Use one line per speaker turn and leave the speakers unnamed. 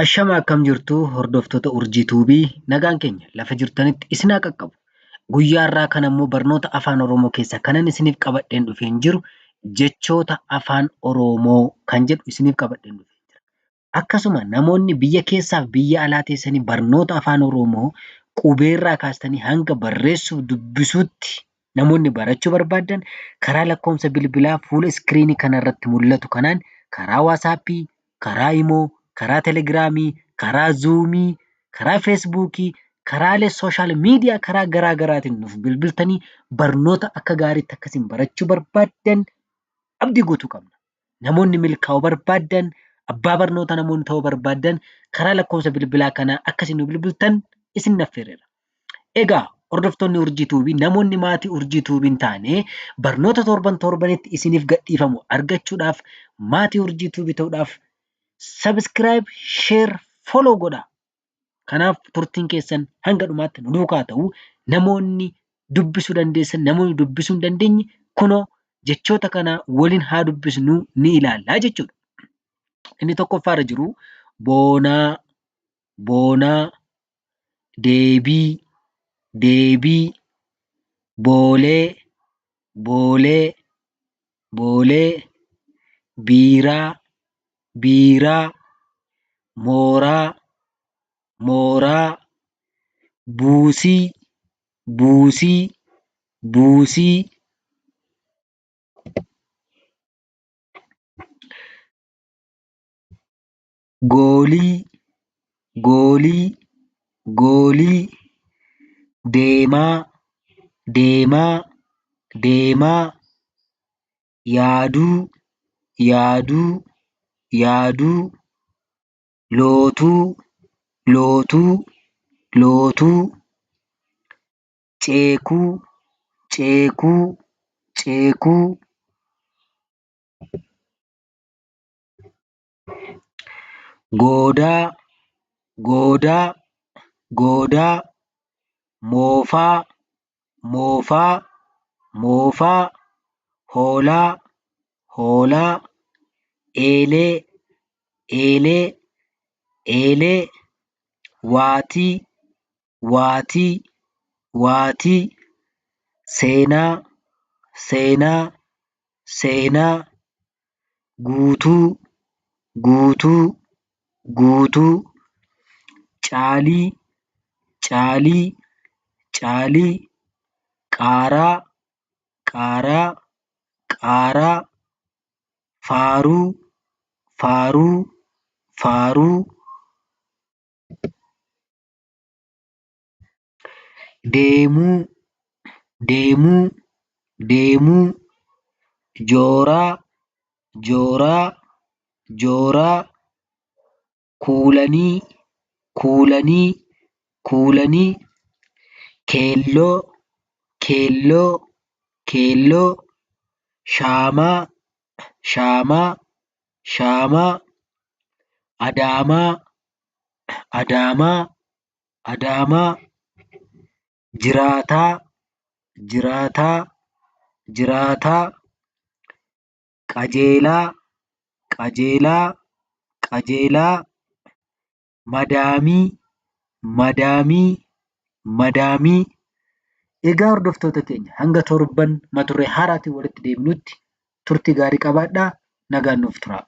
Ashama akkam jirtu hordoftoota Urjii Tuubii nagaan keenya lafa jirtanitti isin haa qaqqabu. Guyyaa har'aa kana immoo barnoota afaan Oromoo keessaa kanan isiniif qabadheen dhufeen jiru jechoota afaan Oromoo kan jedhu isiniif qabadheen dhufeen jira. Akkasuma namoonni biyya keessaa fi biyya alaa teessanii barnoota afaan Oromoo qubeerraa kaastanii hanga barreessuuf dubbisuutti namoonni barachuu barbaaddan karaa lakkoofsa bilbilaa fuula iskiriinii kanarratti mul'atu kanaan karaa waasaappii, karaa imoo, karaa telegiraamii, karaa zuumii, karaa feesbuukii, karaalee sooshaal miidiyaa karaa garaa garaatiin nuuf bilbiltanii barnoota akka gaariitti akka isin barachuu barbaaddan abdii guutuu qabna. Namoonni milkaa'uu barbaaddan, abbaa barnootaa namoonni ta'uu barbaaddan karaa lakkoofsa bilbilaa kanaa akka isin nu bilbiltan isin affeerreera. Egaa hordoftoonni Urjii Tuubii namoonni maatii Urjii Tuubii hin taane barnoota torbanitti isiniif gadhiifamu argachuudhaaf maatii Urjii Tuubii ta'uudhaaf sabiskiraayib, sheer, foloo godhaa. Kanaaf turtiin keessan hanga dhumaatti nu duukaa ta'u namoonni dubbisuu dandeessan, namoonni dubbisuu hin dandeenye kunoo jechoota kana waliin haa dubbisnu ni ilaallaa jechuudha. Inni tokkoffaarra jiru boonaa, boonaa, deebii, deebii, boolee, boolee, boolee, biiraa, biiraa, mooraa, mooraa, buusii, buusii, buusii, goolii, goolii, goolii, deemaa, deemaa, deemaa, yaaduu, yaaduu, yaaduu, lootuu, lootuu, lootuu, ceekuu, ceekuu, ceekuu, goodaa, goodaa, goodaa, moofaa, moofaa, moofaa, hoolaa, hoolaa, eelee, eelee, eelee, waatii, waatii, waatii, seenaa, seenaa, seenaa, guutuu, guutuu, guutuu, caalii, caalii, caalii, qaaraa, qaaraa, qaaraa, faaruu, faaruu, faaruu, deemuu, deemuu, deemuu, jooraa, jooraa, jooraa, kuulanii, kuulanii, kuulanii, keelloo, keelloo, keelloo, shaamaa, shaamaa, shaamaa, adaamaa, adaamaa, adaamaa, jiraataa, jiraataa, jiraataa, qajeelaa, qajeelaa, qajeelaa, madaamii, madaamii, madaamii. Egaa hordoftoota keenya hanga torban mata duree haaraatiin walitti deebinutti turtii gaarii qabaadhaa. Nagaan nuuf turaa.